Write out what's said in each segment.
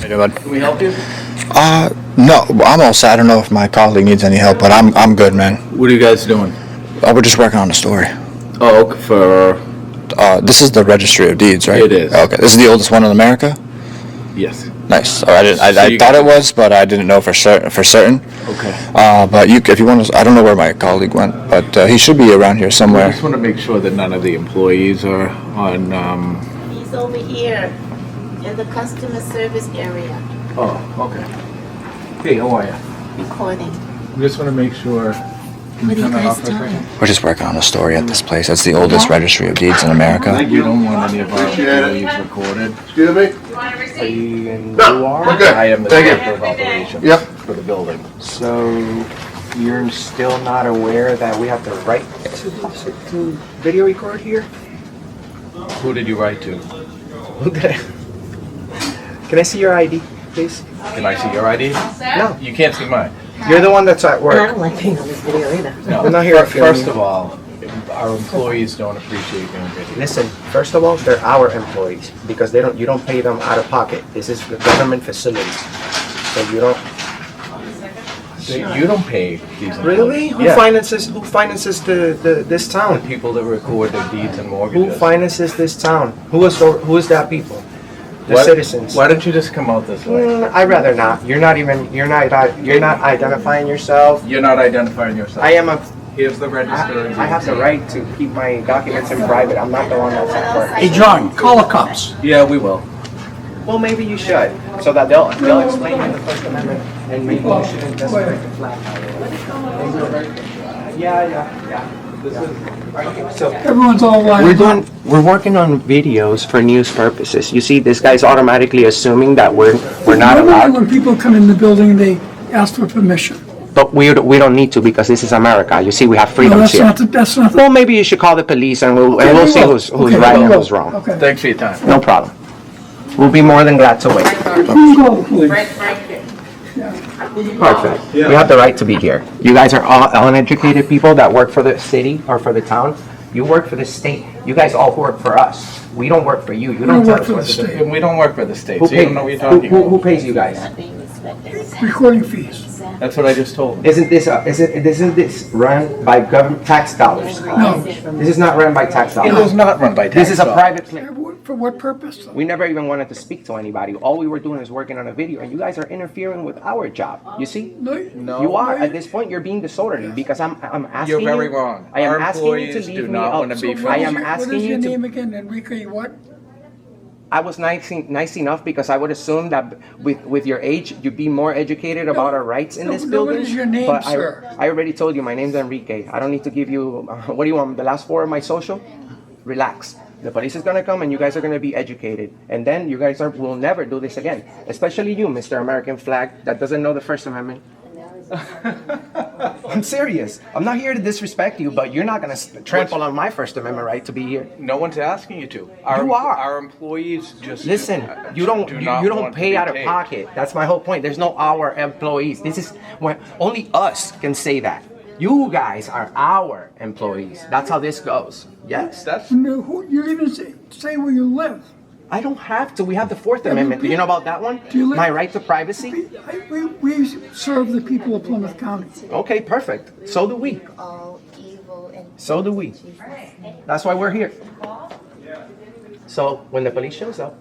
you doing, bud? Can we help you? No, I'm all set. I don't know if my colleague needs any help, but I'm good, man. What are you guys doing? We're just working on the story. Oh, okay, for... This is the Registry of Deeds, right? It is. Okay, this is the oldest one in America? Yes. Nice. I thought it was, but I didn't know for certain. Okay. But if you want to, I don't know where my colleague went, but he should be around here I somewhere. just want to make sure that none of the employees are on, He's over here in the customer service area Oh, okay. Hey, how are you? recording. I just want to make sure... What are you guys doing? We're just working on a story at this place. That's the oldest Registry of Deeds in America. You don't want any of our employees recorded. Excuse me? Are you in No, we're good. I am the Thank you. director of operations Yep. for the building. So you're still not aware that we have the right to video record here? Who did you write to? Okay. Can I see your ID, please? Can I see your ID? No. You can't see mine. You're the one that's at I work. don't like being on this video either. No. We're not here to film First you. of all, our employees don't appreciate being videoed. Listen, first of all, they're our employees because you don't pay them out of pocket. This is the government facilities. So you don't You don't pay these employees. really? Who Yeah. finances this town? People that record their deeds and Who mortgages. finances this town? Who is that people? The Why- citizens. Why don't you just come out this way? I'd rather not. You're not identifying yourself. You're not identifying yourself. I am a. Here's the register. I have the right to keep my documents in private. I'm not the one that's at work. Hey, John, call the cops. Yeah, we will. Well, maybe you should, so that they'll explain the First Amendment and maybe you shouldn't just break the flag. Yeah. So Everyone's all lined up. we're working on videos for news purposes. You see, this guy's automatically assuming that we're not Normally allowed. when people come in the building, they ask for permission. But we don't need to because this is America. You see, we have No, freedoms here. that's not. Well, maybe you should call the police and we'll Okay, we see will. who's Okay, right we and will. who's wrong. Okay. Thanks for your time. No problem. We'll be more than glad to wait. Who called the police? Perfect. We have the right to be here. You guys are all uneducated people that work for the city or for the town. You work for the state. You guys all work for us. We don't work for you. You don't don't tell work us for what the to do. state. And we don't work for the state, Who so you don't know what you're pays? talking about. Who pays you guys? Not being inspected. Recording fees. That's what I just told him. Isn't this run by government tax dollars? No. This is not run by tax It was dollars. not run by tax This is a dollars. private clinic. For what purpose? We never even wanted to speak to anybody. All we were doing is working on a video, and you guys are interfering with our job. You see? No. You are. At this point, you're being disorderly because I'm asking You're very you. wrong. I am Our asking you to employees leave do me not out. want to be I am filmed. asking What is you your to. name again, Enrique? What? I was nice enough because I would assume that with your age, you'd be more educated about our rights in this No, building. what is your name, but sir? I already told you my name's Enrique. I don't need to give you. What do you want? The last four of my social? Relax. The police is gonna come and you guys are gonna be educated, and then you guys will never do this again. Especially you, Mr. American Flag, that doesn't know the First Amendment. I'm serious. I'm not here to disrespect you, but you're not gonna trample on my First Amendment right to be here. No one's asking you to. You are. Our employees just Listen, you do don't not you don't want to pay be out of paid. pocket. That's my whole point. There's no our employees. This is when only us can say that. You guys are our employees. That's how this goes. Yes. That's No, you even say where you live. I don't have to. We have the Fourth Amendment. Do you know about that one? Do you live- My right to privacy? We serve the people of Plymouth County. Okay, perfect. So do we. All evil and So do we. That's why we're here. So when the police shows up,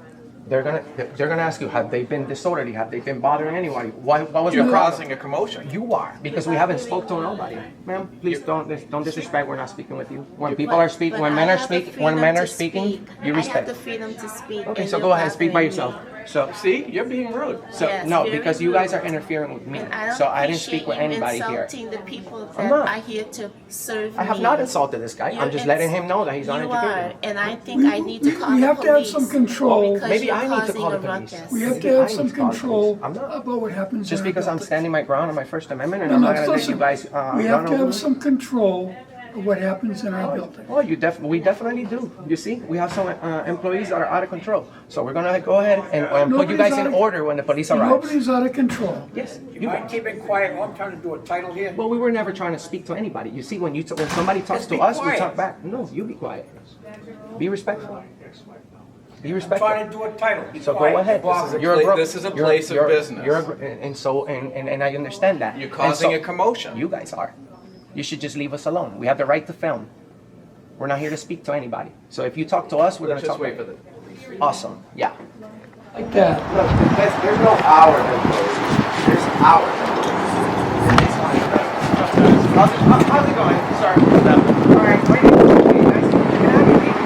they're gonna ask you, have they been disorderly? Have they been bothering anybody? What was you're the problem? causing a commotion. You are, because we haven't spoke to nobody. Ma'am, please don't disrespect. We're not speaking with you. When people are speaking, when men are speaking, you I have respect. the freedom to speak. Okay, and so you're go ahead, speak by bothering yourself. me. So, See, you're being rude. so Yes, no, very because you guys rude. are interfering with me. And I don't So I didn't appreciate speak with you anybody here. insulting the people I'm that not. are here to serve me. I have not insulted this guy. I'm You're just letting him know that he's You are, uneducated. and I think I need to call we the have to have police. some control. because Maybe you're I need to causing call the a police. ruckus. We have Maybe to have I some need to call the control police. I'm not. about what happens Just in our because I'm building. standing my ground on my First Amendment, and No, I'm no, not gonna let listen, you guys we run have to over have me. some control of what happens in our building. Oh, we definitely do. You see, we have some employees that are out of control. So we're gonna go ahead and put you Nobody's guys out in of- order when the police arrive. Nobody's out of control. Yes, You you mind guys. keeping quiet? I'm trying to do a title here. Well, we were never trying to speak to anybody. You see, when somebody talks Just to be us, we quiet. talk back. No, you be quiet. Be respectful. Be I'm respectful. trying to do a title. Be So quiet. go ahead. Boss. This is a place of business. And I understand that. You're causing a commotion. You guys are. You should just leave us alone. We have the right to film. We're not here to speak to anybody. So if you talk to us, we're going Let's to just talk. wait for the. Awesome. Yeah. Like that. Look, there's no hour employees. There's hours. How's it going? Sorry. All right. Wait. Nice to meet you. Can I have your name?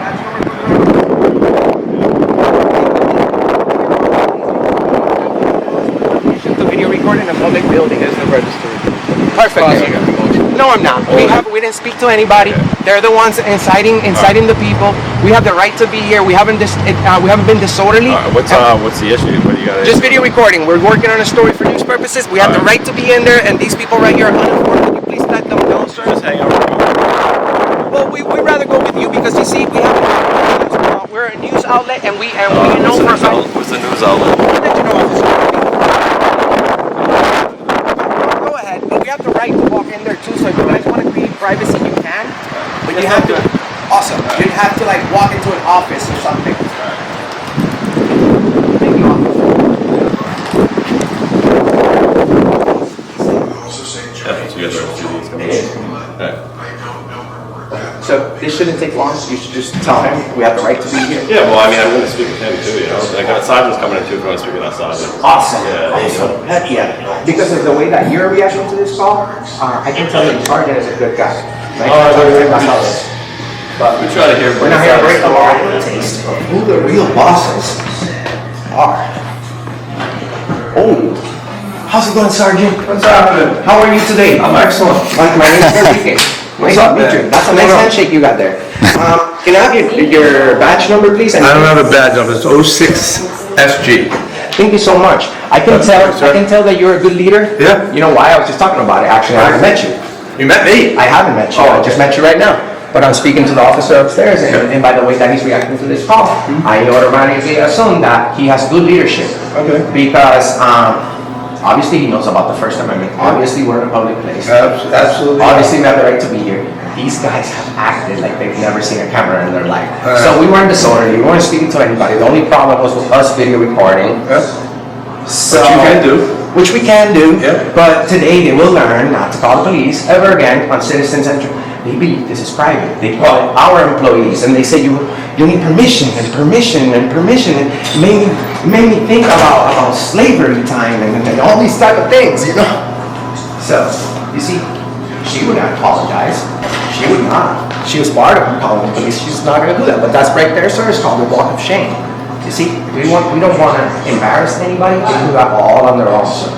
That's the video recording in a public building. Here's the registry. Perfect. Causing a commotion. No, I'm not. We didn't speak to anybody. They're the ones inciting the people. We have the right to be here. We haven't been disorderly. What's the issue? What do you got? Just video recording. We're working on a story for news purposes. We have the right to be in there, and these people right here are uninformed. Can you please let them know, sir? Just hang out. Well, we'd rather go with you because you see, we're a news outlet, and we know for a fact. What's the news outlet? I'll let you know, officer. Go ahead, but we have the right to walk in there too. So if you guys want to create privacy, you can. But you have to. Awesome. You have to like walk into an office or something. Thank you, officer. Yeah, so you guys are see these coming. Okay. So this shouldn't take long. You should just tell him we have the right to be here. Yeah, well, I mean, I'm going to speak with him too, you know. I got Sergeant's coming in too if you want to speak with that sergeant. Awesome. Yeah, Awesome. Heck yeah. Because of the way that you're reacting to this call, I can tell you Sergeant is a good guy. But We try to hear. we're not here to break the law. A taste of who the real bosses are. Oh. How's it going, Sergeant? What's happening? How are you today? I'm excellent. My name's Enrique. Nice to up, meet man? you. That's a nice handshake you got there. Can I have your badge number, please? I don't have a badge number, it's 06SG. Thank you so much. I can tell that you're a good leader. Yeah. You know why? I was just talking about it. Actually, I haven't met you. You met me? I haven't met you. Oh, I just met you right now. But I'm speaking to the officer upstairs, and by the way that he's reacting to this call, I automatically assume that he has good leadership. Okay. Because obviously he knows about the First Amendment. Obviously we're in a public place. Absolutely. Obviously we have the right to be here. These guys have acted like they've never seen a camera in their life. So we weren't disorderly, we weren't speaking to anybody. The only problem was with us video recording. So, Which you can do. Which we can do, Yeah. but today they will learn not to call the police ever again on citizens entry. They believe this is private. They call it our employees, and they say you need permission and permission and permission, and made me think about slavery time and all these type of things, you know. So you see, she would not apologize. She would not. She was part of calling the police. She's not going to do that. But that's right there, sir. It's called the walk of shame. You see, we don't want to embarrass anybody. They do that all on their own, sir.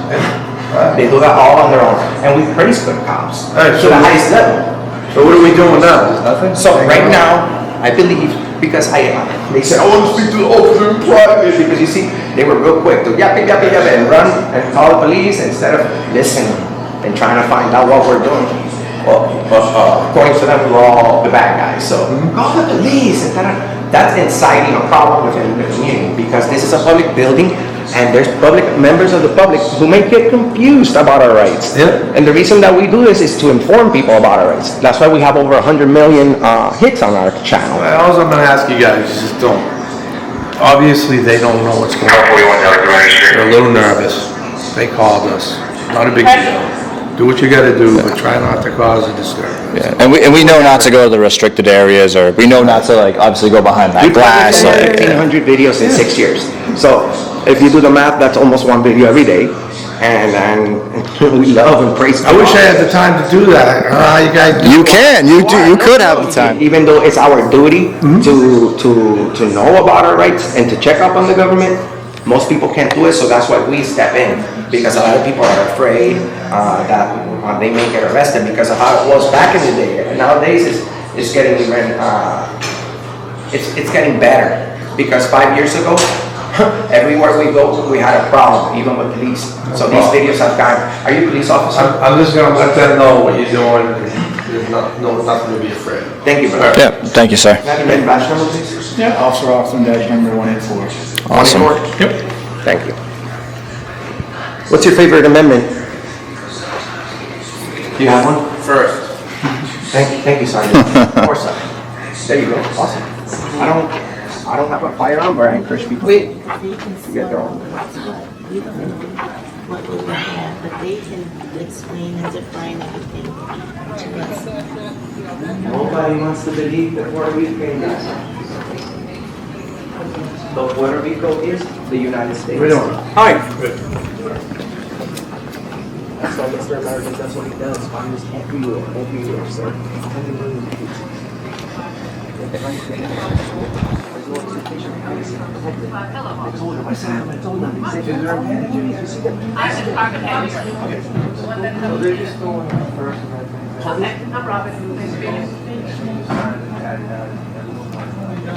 They do that all on their own, and we praise good cops to the highest level. So what are we doing now? There's nothing? So right now, I believe, because they said, I want to speak to the officer in private, because you see, they were real quick to yap, and run and call the police instead of listening and trying to find out what we're doing. Well, according to them, we're all the bad guys. So call the police. And that's inciting a problem within the community, because this is a public building, and there's members of the public who may get confused about our rights. Yeah. And the reason that we do this is to inform people about our rights. That's why we have over 100 million hits on our channel. All I'm gonna ask you guys is just don't. Obviously, they don't know what's going on. They're a little nervous. They called us. Not a big deal. Do what you gotta do, but try not to cause a disturbance. Yeah, and we know not to go to the restricted areas, or we know not to like obviously go behind that glass. 1,500 videos in 6 years. So if you do the math, that's almost one video every day. And we love and praise I wish I had the time to do that. I don't know how you guys do. You could have the time. Even though it's our duty to know about our rights and to check up on the government, most people can't do it, so that's why we step in. Because a lot of people are afraid that they may get arrested because of how it was back in the day. And nowadays it's getting even it's getting better. Because 5 years ago, everywhere we go, we had a problem, even with police. So these videos have gone. Are you a police officer? I'm just gonna let them know what you're doing. There's nothing to be afraid of. Thank you, brother. Yeah, thank you, sir. Can I have your badge number, please? Yeah, Officer Austin, badge number 184. Awesome. Yep. Thank you. What's your favorite amendment? Do you have one? First. Thank you, Sergeant. Of course, sir. There you go. Awesome. I I don't have a firearm, but I encourage people They can to get their own. but we don't know what we will have, but they can explain and define everything to us. Nobody wants to believe that Puerto Rico does. But Puerto Rico is the United States. We're doing. Hi. That's why Mr. American, that's what he does. Finds every year, sir.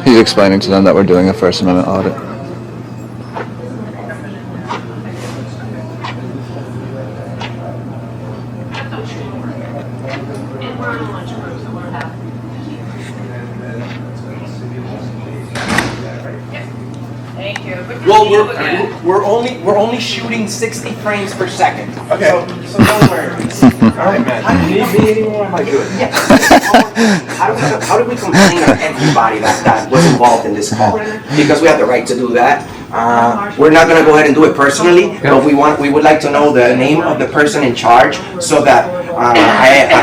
He's explaining to them that we're doing a First Amendment audit. Thank you. Well, we're only shooting 60 frames per second. Okay. So don't worry. All right, man. Do you need me anymore? Am I good? Yeah. How do we complain on everybody that was involved in this call? Because we have the right to do that. We're not gonna go ahead and do it personally, but we would like to know the name of the person in charge so that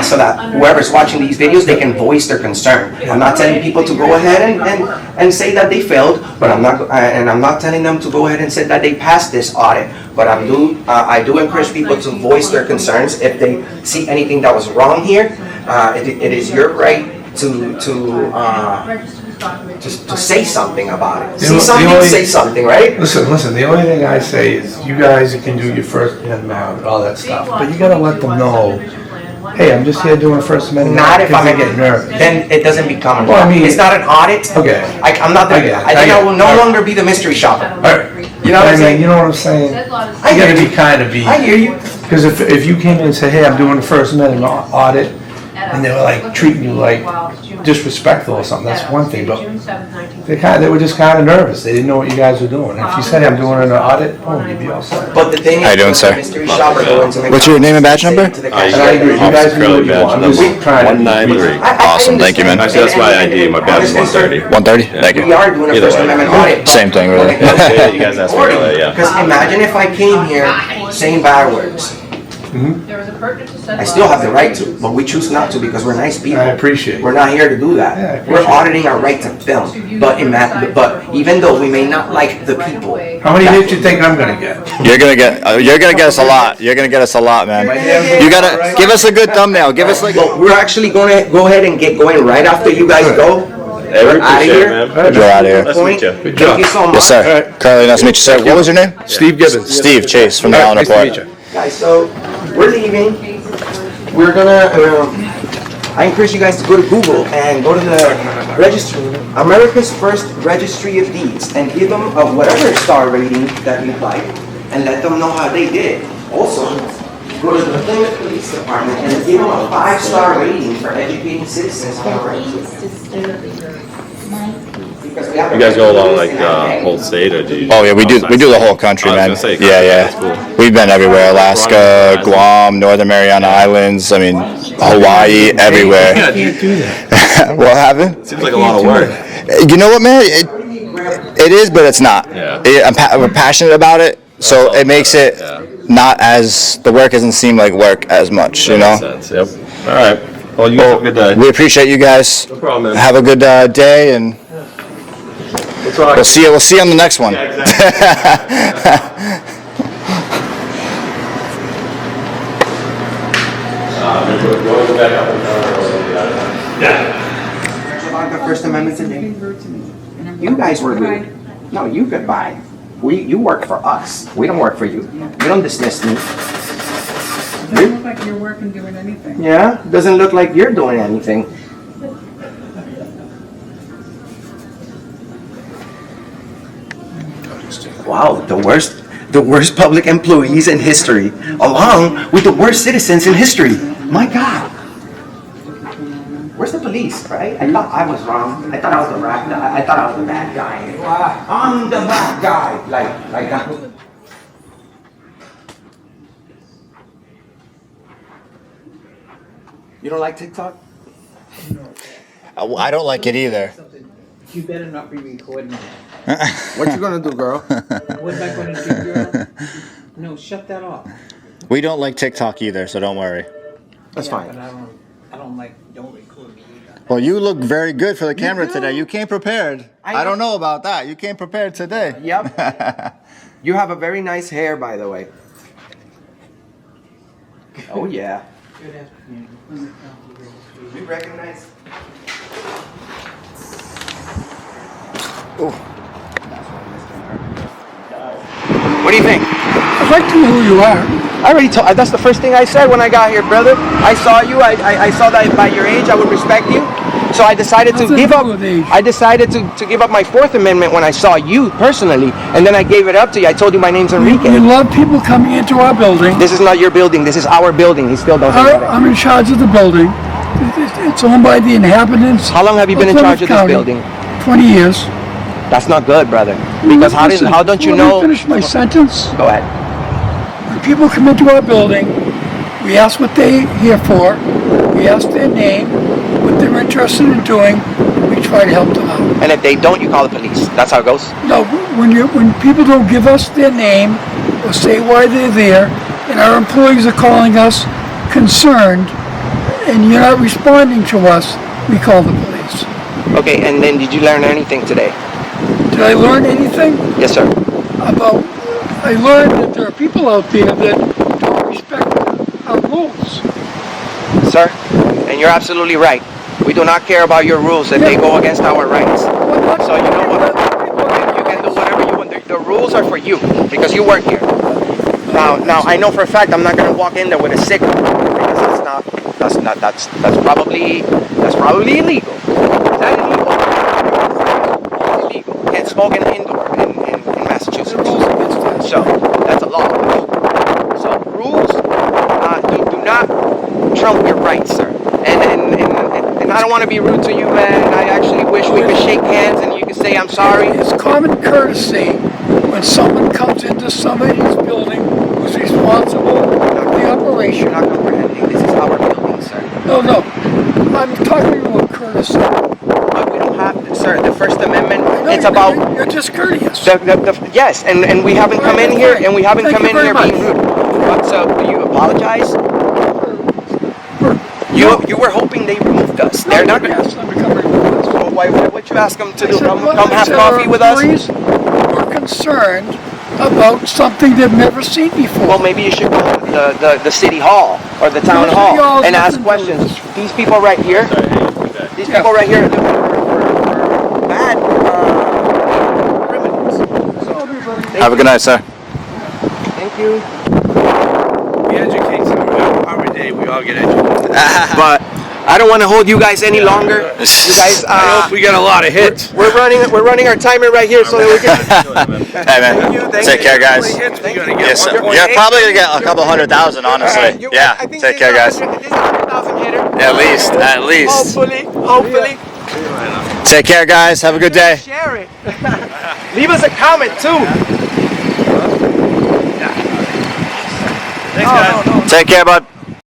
so that whoever's watching these videos, they can voice their concern. I'm not telling people to go ahead and say that they failed, but I'm not telling them to go ahead and say that they passed this audit. But I do encourage people to voice their concerns if they see anything that was wrong here. It is your right to say something about it. See something, say something, right? Listen, the only thing I say is you guys can do your First Amendment, all that stuff, but you gotta let them know, hey, I'm just here doing First Amendment. Not if I'm getting nervous. Then it doesn't become. Well, I mean, it's not an audit. Okay. I'm not. I will no longer be the mystery shopper. All right. You know what I'm saying? You know what I'm saying? You gotta be kind of be. I hear you. Because if you came in and said, hey, I'm doing the First Amendment audit, and they were like treating you like disrespectful or something, that's one thing, but they were just kind of nervous. They didn't know what you guys were doing. If you said, hey, I'm doing an audit, oh, you'd be all set. But the thing is, How you doing, sir? mystery shopper going to make. What's your name and badge number? And I agree, you guys know what you want. I'm just trying to. 193. Awesome, thank you, man. Actually, that's my ID. My badge is 130. 130? Thank We you. are doing a Either First way. Amendment audit. Same thing, really. Yeah, you guys asked me earlier, yeah. Because imagine if I came here saying bad words. I still have the right to, but we choose not to because we're nice people. I appreciate it. We're not here to do Yeah, I that. appreciate We're it. auditing our right to film. But even though we may not like the people. How many hits you think I'm gonna get? You're gonna get us a lot. You're gonna get us a lot, man. You gotta give us a good thumbnail. Give us like. Well, we're actually going to go ahead and get going right after you guys go. Hey, we We're outta appreciate it, here. man. You're out of here. Nice to meet you. Good Thank job. you so much. Yes, sir. Carly, nice to meet you, sir. What was your name? Steve Gibbons. Steve Chase from the All Allen right, nice to meet Report. you. Guys, so we're leaving. We're gonna. I encourage you guys to go to Google and go to the registry, America's first registry of deeds, and give them a whatever star rating that you'd like, and let them know how they did. Also, go to the Plymouth Police Department and give them a 5-star rating for educating citizens on the rights. Please disturbing my peace. Because we have You guys go along like whole state, or do you? Oh yeah, we do the whole country, I man. was gonna say, Yeah, that's yeah. cool. We've been everywhere: Alaska, Guam, Northern Mariana Islands. I mean, Hawaii, everywhere. Yeah, Can't do that. What happened? seems like a lot of work. You know what, man? It is, but it's not. Yeah. We're passionate about it, so it makes it not as the work doesn't seem like work as much. You know. Makes sense. Yep. All right. Well, you have a good day. We appreciate you guys. No problem, man. Have a good day, and We'll talk. we'll see you. We'll see you on the next one. Yeah, exactly. About the First Amendment today. You guys were good. No, you could buy. You work for us. We don't work for you. You don't dismiss me. Doesn't look like you're working doing anything. Yeah, doesn't look like you're doing anything. Wow, the worst public employees in history, along with the worst citizens in history. My God. Where's the police, right? I thought I was wrong. I thought I was the bad guy. I thought I was the bad guy. I'm the bad guy. Like that. You don't like TikTok? I don't like it either. You better not be recording me. What you gonna do, girl? What am I gonna do, girl? No, shut that off. We don't like TikTok either, so don't worry. That's Yeah, fine. but I don't like, don't record me either. Well, you look very good for the camera today. You came prepared. I I don't know about that. You came prepared today. Yep. You have a very nice hair, by the way. Oh yeah. Good afternoon. We recognize. What do you think? I'd like to know who you are. I already told. That's the first thing I said when I got here, brother. I saw you. I saw that by your age, I would respect you. So I decided to Nothing give to up. do with age. I decided to give up my Fourth Amendment when I saw you personally, and then I gave it up to you. I told you my name's We Enrique. love people coming into our building. This is not your building. This is our building. He still doesn't get it. I'm in charge of the building. It's owned by the inhabitants. How long have you been in charge of this building? 20 years. That's not good, brother. Because Listen, how don't you let me know? finish my sentence. Go ahead. When people come into our building, we ask what they're here for. We ask their name, what they're interested in doing. We try to help them out. And if they don't, you call the police. That's how it goes. No, when people don't give us their name or say why they're there, and our employees are calling us concerned, and you're not responding to us, we call the police. Okay, and then did you learn anything today? Did I learn anything Yes, sir. about? I learned that there are people out there that don't respect our rules. Sir, and you're absolutely right. We do not care about your rules if they go against our rights. So you know what? You can do whatever you want. The rules are for you because you work here. Now I know for a fact I'm not gonna walk in there with a cigarette because that's probably illegal. Is that illegal? Illegal. You can't smoke in indoor in Massachusetts. So that's a law. So rules do not trump your rights, sir. And I don't want to be rude to you, man. I actually wish we could shake hands and you could say I'm sorry. It's common courtesy when someone comes into somebody's building who's responsible for the operation. You're not comprehending. This is our building, sir. No, I'm talking about courtesy. But we don't have, sir, the First Amendment, No, it's about... You're discourteous. Yes, and we haven't come in here, and we haven't Thank come you in here very being rude. But so, do you apologize? You were hoping they removed us. They're not going to... Yes, I'm becoming racist. Well, why would you ask them to do? I said, Come well, have I said coffee with us? our employees were concerned about something they've never seen before. Well, maybe you should go to the city hall or the town City hall hall is and ask nothing to do questions. These people right here, these Yeah. people right here were bad criminals. So, Have a good night, sir. thank you. We educate some every day. We all get educated. But I don't want to hold you guys any longer. You guys, I hope we got a lot of hits. we're running our timer right here so that we can. Hey, man. Thank you, thank Take you. care, guys. Hits we gotta get. Yes, sir. One- You're probably gonna get a couple 100,000, honestly. You- Yeah. I think Take this care, is guys. a- This is a 100,000 hitter. At least. Hopefully. Take care, guys. Have a good day. Share it. Leave us a comment too. Thanks, guys. Take care, bud.